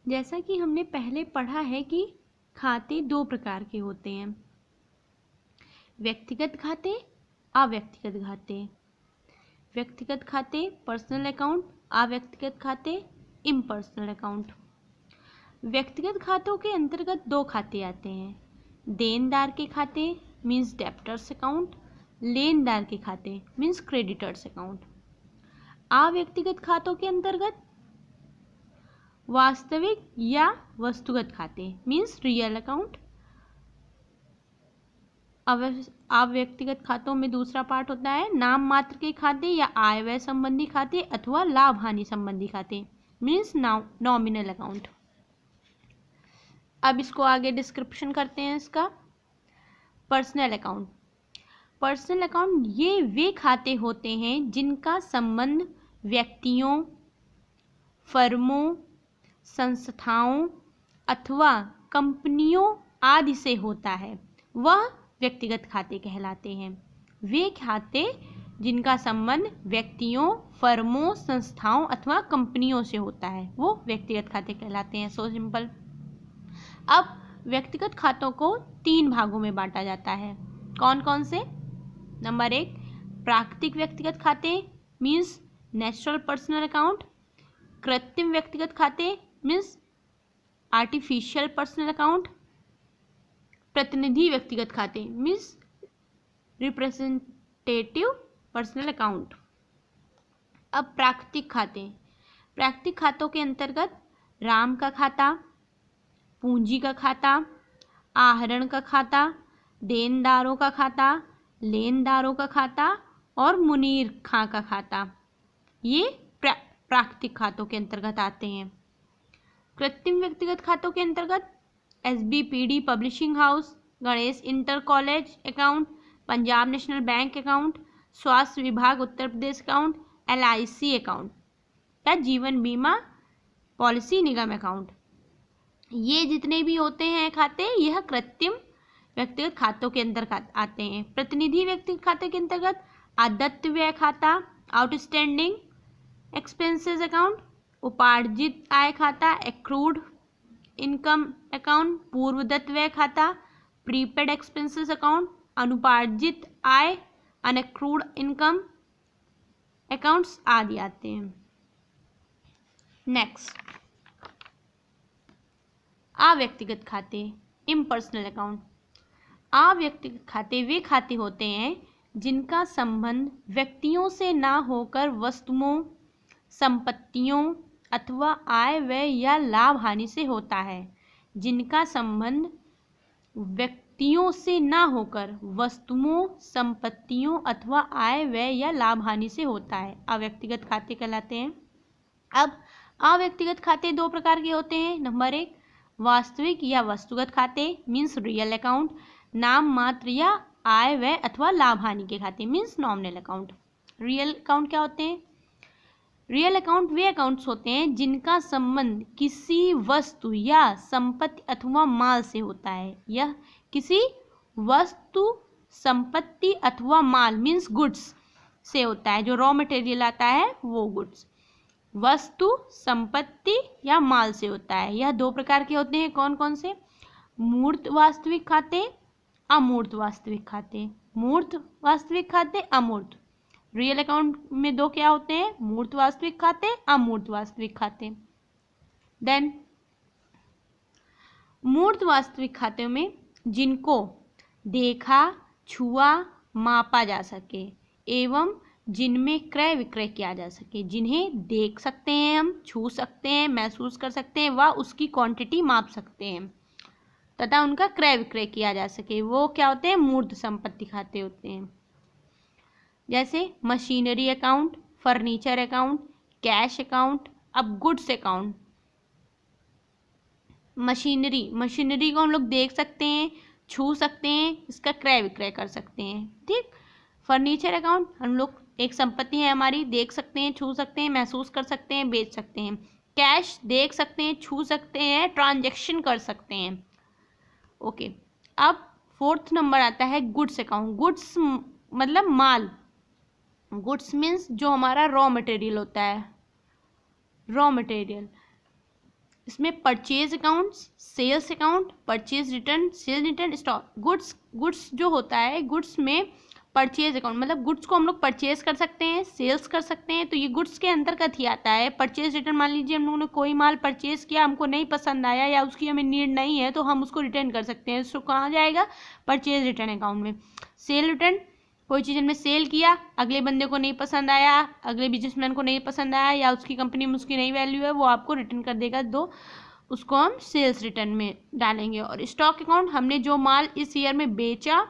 जैसा कि हमने पहले पढ़ा है कि खाते दो प्रकार के होते हैं, व्यक्तिगत खाते, अव्यक्तिगत खाते। व्यक्तिगत खाते पर्सनल अकाउंट, अव्यक्तिगत खाते इम्पर्सनल अकाउंट। व्यक्तिगत खातों के अंतर्गत दो खाते आते हैं, देनदार के खाते मीन्स डेप्टर्स अकाउंट, लेनदार के खाते मीन्स क्रेडिटर्स अकाउंट। अव्यक्तिगत खातों के अंतर्गत वास्तविक या वस्तुगत खाते मीन्स रियल अकाउंट। अव्यक्तिगत खातों में दूसरा पार्ट होता है नाम मात्र के खाते या आय व्यय संबंधी खाते अथवा लाभ हानि संबंधी खाते मीन्स नॉमिनल अकाउंट। अब इसको आगे डिस्क्रिप्शन करते हैं इसका। Personal account. पर्सनल अकाउंट ये वे खाते होते हैं जिनका संबंध व्यक्तियों, फर्मों, संस्थाओं अथवा कंपनियों आदि से होता है, वह व्यक्तिगत खाते कहलाते हैं। वे खाते जिनका संबंध व्यक्तियों, फर्मों, संस्थाओं अथवा कंपनियों से होता है वो व्यक्तिगत खाते कहलाते हैं। So simple. अब व्यक्तिगत खातों को तीन भागों में बांटा जाता है। कौन कौन से? नंबर 1 प्राकृतिक व्यक्तिगत खाते मीन्स नेचुरल पर्सनल अकाउंट। कृत्रिम व्यक्तिगत खाते मीन्स आर्टिफिशियल पर्सनल अकाउंट। प्रतिनिधि व्यक्तिगत खाते मीन्स रिप्रेजेंटेटिव पर्सनल अकाउंट। अब प्राकृतिक खाते। प्राकृतिक खातों के अंतर्गत राम का खाता, पूंजी का खाता, आहरण का खाता, देनदारों का खाता, लेनदारों का खाता और मुनीर खां का खाता, ये प्राकृतिक खातों के अंतर्गत आते हैं। कृत्रिम व्यक्तिगत खातों के अंतर्गत SBPD publishing house, Ganesh inter college account, Punjab national bank account, स्वास्थ्य विभाग Uttar Pradesh account, LIC account या जीवन बीमा पॉलिसी निगम अकाउंट, ये जितने भी होते हैं खाते यह कृत्रिम व्यक्तिगत खातों के अंतर्गत आते हैं। प्रतिनिधि व्यक्तिगत खाते के अंतर्गत आदत्त व्यय खाता, आउटस्टैंडिंग एक्सपेंसेस अकाउंट, उपार्जित आय खाता, एक्रूड इनकम अकाउंट, पूर्वदत्त व्यय खाता, प्रीपेड एक्सपेंसेस अकाउंट, अनुपार्जित आय, अनएक्रूड इनकम अकाउंट्स आदि आते हैं। नेक्स्ट अव्यक्तिगत खाते इम्पर्सनल अकाउंट। अव्यक्तिगत खाते वे खाते होते हैं जिनका संबंध व्यक्तियों से ना होकर वस्तुओं, संपत्तियों अथवा आय व्यय या लाभ हानि से होता है। जिनका संबंध व्यक्तियों से ना होकर वस्तुओं, संपत्तियों अथवा आय व्यय या लाभ हानि से होता है, अव्यक्तिगत खाते कहलाते हैं। अब अव्यक्तिगत खाते दो प्रकार के होते हैं। नंबर 1 वास्तविक या वस्तुगत खाते मीन्स रियल अकाउंट। नाम मात्र या आय व्यय अथवा लाभ हानि के खाते means nominal account. Real account क्या होते हैं? रियल अकाउंट वे अकाउंट्स होते हैं जिनका संबंध किसी वस्तु या संपत्ति अथवा माल से होता है। यह किसी वस्तु, संपत्ति अथवा माल मीन्स गुड्स से होता है। जो रॉ मटेरियल आता है वो गुड्स, वस्तु, संपत्ति या माल से होता है। यह दो प्रकार के होते हैं। कौन कौन से? मूर्त वास्तविक खाते, अमूर्त वास्तविक खाते। मूर्त वास्तविक खाते, अमूर्त। रियल अकाउंट में दो क्या होते हैं? मूर्त वास्तविक खाते, अमूर्त वास्तविक खाते। देन मूर्त वास्तविक खाते में जिनको देखा, छुआ, मापा जा सके एवं जिनमें क्रय विक्रय किया जा सके। जिन्हें देख सकते हैं हम, छू सकते हैं, महसूस कर सकते हैं व उसकी क्वांटिटी माप सकते हैं तथा उनका क्रय विक्रय किया जा सके, वो क्या होते हैं? मूर्त संपत्ति खाते होते हैं। जैसे machinery account, furniture account, cash account. अब गुड्स अकाउंट। मशीनरी को हम लोग देख सकते हैं, छू सकते हैं, इसका क्रय विक्रय कर सकते हैं। ठीक। फर्नीचर अकाउंट हम लोग एक संपत्ति है हमारी, देख सकते हैं, छू सकते हैं, महसूस कर सकते हैं, बेच सकते हैं। कैश देख सकते हैं, छू सकते हैं, ट्रांजैक्शन कर सकते हैं। ओके। अब 4th नंबर आता है गुड्स अकाउंट। गुड्स मतलब माल। गुड्स मीन्स जो हमारा रॉ मटेरियल होता है, रॉ मटेरियल। इसमें purchase account, sales account, purchase return, sale return, stock, goods जो होता है, गुड्स में परचेज अकाउंट मतलब गुड्स को हम लोग परचेज कर सकते हैं, सेल्स कर सकते हैं, तो ये गुड्स के अंतर्गत ही आता है। परचेज रिटर्न, मान लीजिए हम लोगों ने कोई माल परचेज किया, हमको नहीं पसंद आया या उसकी हमें नीड नहीं है, तो हम उसको रिटर्न कर सकते हैं, उसको कहाँ जाएगा, परचेज रिटर्न अकाउंट में। सेल रिटर्न, कोई चीज़ हमने सेल किया, अगले बंदे को नहीं पसंद आया, अगले बिजनेसमैन को नहीं पसंद आया या उसकी कंपनी में उसकी नई वैल्यू है, वो आपको रिटर्न कर देगा, तो उसको हम सेल्स रिटर्न में डालेंगे। और स्टॉक अकाउंट, हमने जो माल इस ईयर में बेचा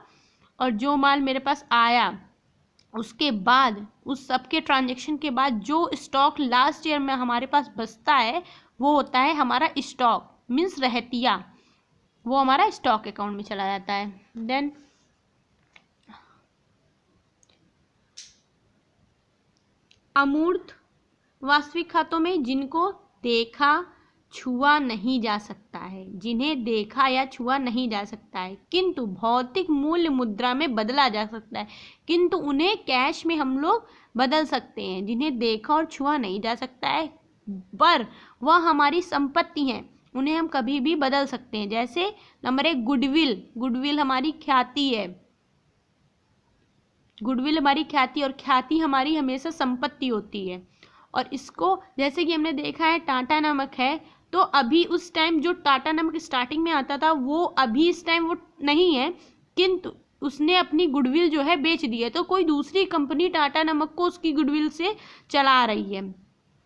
और जो माल मेरे पास आया, उसके बाद उस सबके ट्रांजेक्शन के बाद जो स्टॉक लास्ट ईयर में हमारे पास बचता है वो होता है हमारा स्टॉक, मीन्स रहतिया, वो हमारा स्टॉक अकाउंट में चला जाता है। देन अमूर्त वास्तविक खातों में जिनको देखा छुआ नहीं जा सकता है, जिन्हें देखा या छुआ नहीं जा सकता है किंतु भौतिक मूल्य मुद्रा में बदला जा सकता है, किंतु उन्हें कैश में हम लोग बदल सकते हैं। जिन्हें देखा और छुआ नहीं जा सकता है पर वह हमारी संपत्ति है, उन्हें हम कभी भी बदल सकते हैं। जैसे नंबर 1 गुडविल, गुडविल हमारी ख्याति है, गुडविल हमारी ख्याति, और ख्याति हमारी हमेशा संपत्ति होती है। और इसको जैसे कि हमने देखा है टाटा नमक है, तो अभी उस टाइम जो टाटा नमक स्टार्टिंग में आता था वो अभी इस टाइम वो नहीं है, किंतु उसने अपनी गुडविल जो है बेच दी है, तो कोई दूसरी कंपनी टाटा नमक को उसकी गुडविल से चला रही है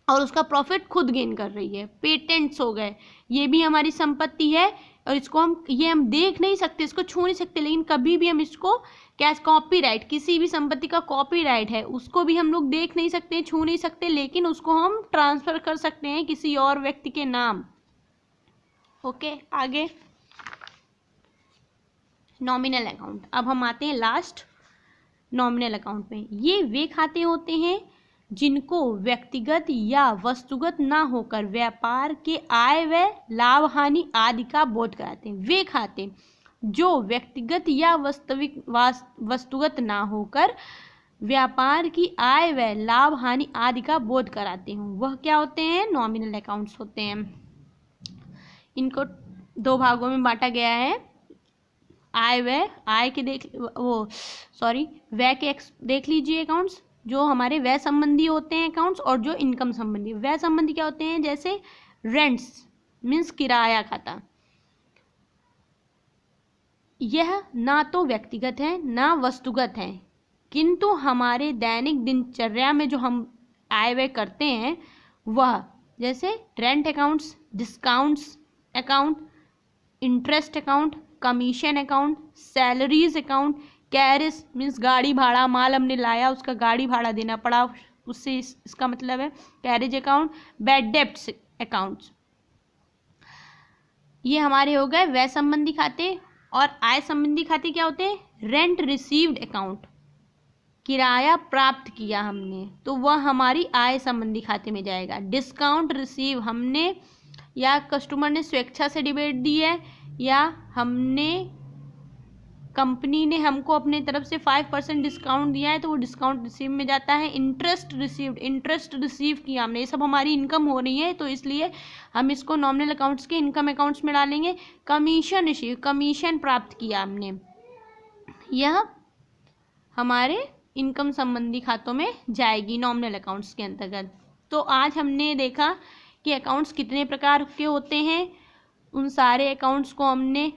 और उसका प्रॉफिट खुद गेन कर रही है। पेटेंट्स हो गए, ये भी हमारी संपत्ति है और इसको हम देख नहीं सकते, इसको छू नहीं सकते, लेकिन कभी भी हम इसको क्या, कॉपीराइट, किसी भी संपत्ति का कॉपीराइट है उसको भी हम लोग देख नहीं सकते, छू नहीं सकते, लेकिन उसको हम ट्रांसफर कर सकते हैं किसी और व्यक्ति के नाम। ओके, आगे नॉमिनल अकाउंट। अब हम आते हैं लास्ट नॉमिनल अकाउंट में। ये वे खाते होते हैं जिनको व्यक्तिगत या वस्तुगत ना होकर व्यापार के आय व लाभ हानि आदि का बोध कराते हैं। वे खाते जो व्यक्तिगत या वस्तुगत ना होकर व्यापार की आय व लाभ हानि आदि का बोध कराते हैं, वह क्या होते हैं, नॉमिनल अकाउंट्स होते हैं। इनको दो भागों में बांटा गया है, आय व्यय, आय के व्यय के देख लीजिए अकाउंट्स, जो हमारे व्यय संबंधी होते हैं अकाउंट्स, और जो इनकम संबंधी। व्यय संबंधी क्या होते हैं, जैसे रेंट्स मीन्स किराया खाता, यह ना तो व्यक्तिगत है ना वस्तुगत है, किंतु हमारे दैनिक दिनचर्या में जो हम आय व्यय करते हैं वह, जैसे rent accounts, discounts account, interest account, commission account, salaries account, carriage means गाड़ी भाड़ा, माल हमने लाया उसका गाड़ी भाड़ा देना पड़ा, उससे इसका मतलब है carriage account, bad debts accounts. ये हमारे हो गए व्यय संबंधी खाते। और आय संबंधी खाते क्या होते हैं, रेंट रिसीव्ड अकाउंट, किराया प्राप्त किया हमने, तो वह हमारी आय संबंधी खाते में जाएगा। डिस्काउंट रिसीव, हमने या कस्टमर ने स्वेच्छा से डिबेट दी है या हमने कंपनी ने हमको अपने तरफ से 5% डिस्काउंट दिया है, तो वो डिस्काउंट रिसीव में जाता है। इंटरेस्ट रिसीव्ड, इंटरेस्ट रिसीव किया हमने, ये सब हमारी इनकम हो रही है, तो इसलिए हम इसको नॉमिनल अकाउंट्स के इनकम अकाउंट्स में डालेंगे। कमीशन रिसीव, कमीशन प्राप्त किया हमने, यह हमारे इनकम संबंधी खातों में जाएगी नॉमिनल अकाउंट्स के अंतर्गत। तो आज हमने देखा कि अकाउंट्स कितने प्रकार के होते हैं, उन सारे अकाउंट्स को हमने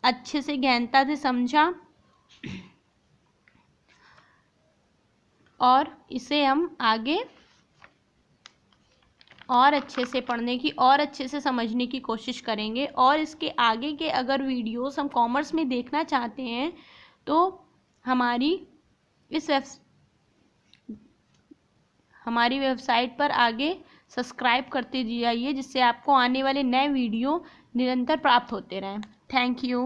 अच्छे से गहनता से समझा और इसे हम आगे और अच्छे से पढ़ने की और अच्छे से समझने की कोशिश करेंगे। और इसके आगे के अगर वीडियोस हम कॉमर्स में देखना चाहते हैं तो हमारी हमारी वेबसाइट पर आगे सब्सक्राइब करते जाइए, जिससे आपको आने वाले नए वीडियो निरंतर प्राप्त होते रहें। Thank you.